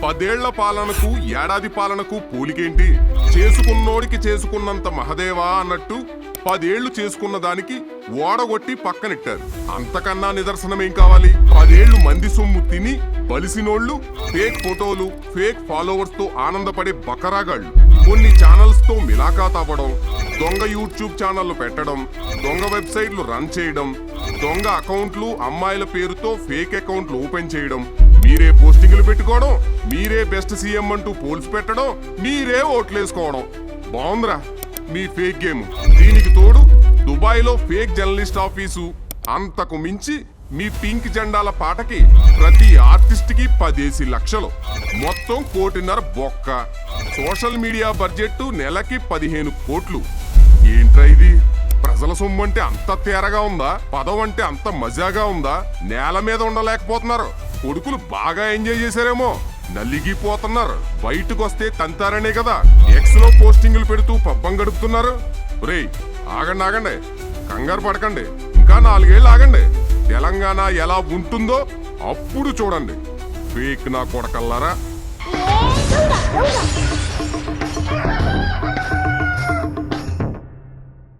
10 ఏళ్ల పాలనకు ఏడాది పాలనకు పోలికేంటి? చేసుకున్నోడికి చేసుకున్నంత మహదేవా అన్నట్టు 10 ఏళ్లు చేసుకున్న దానికి ఓడగొట్టి పక్కనెట్టారు. అంతకన్నా నిదర్శనమేం కావాలి? 10 ఏళ్లు మంది సొమ్ము తిని బలిసినోళ్లు ఫేక్ ఫోటోలు, ఫేక్ ఫాలోవర్స్ తో ఆనందపడే బకరాగాళ్లు, కొన్ని ఛానల్స్ తో మిలాఖాత్ అవ్వడం, దొంగ యూట్యూబ్ ఛానళ్లు పెట్టడం, దొంగ వెబ్సైట్లు రన్ చేయడం, దొంగ అకౌంట్లు, అమ్మాయిల పేరుతో ఫేక్ అకౌంట్లు ఓపెన్ చేయడం, మీరే పోస్టింగ్లు పెట్టుకోవడం, మీరే బెస్ట్ సీఎం అంటూ పోల్స్ పెట్టడం, మీరే ఓట్లేసుకోవడం. బాగుందిరా మీ ఫేక్ గేమ్. దీనికి తోడు దుబాయ్లో ఫేక్ జర్నలిస్ట్ ఆఫీసు. అంతకు మించి మీ పింక్ జెండాల పాటకి ప్రతి ఆర్టిస్ట్ కి 10 లక్షలు, మొత్తం 1.5 కోటి బొక్క. సోషల్ మీడియా బడ్జెట్ నెలకి 15 కోట్లు. ఏంట్రా ఇది? ప్రజల సొమ్ము అంటే అంత తేరగా ఉందా? పదం అంటే అంత మజాగా ఉందా? నేల మీద ఉండలేకపోతున్నారు. కొడుకులు బాగా ఎంజాయ్ చేశారేమో, నలిగిపోతున్నారు. బయటకు వస్తే తంతారనే కదా ఎక్స్ లో పోస్టింగులు పెడుతూ పబ్బం గడుపుతున్నారు. రేయ్ ఆగండి, కంగారు పడకండి, ఇంకా 4 ఏళ్ళు ఆగండి. తెలంగాణ ఎలా ఉంటుందో అప్పుడు చూడండి. ఫేక్ నా కొడకల్లారా.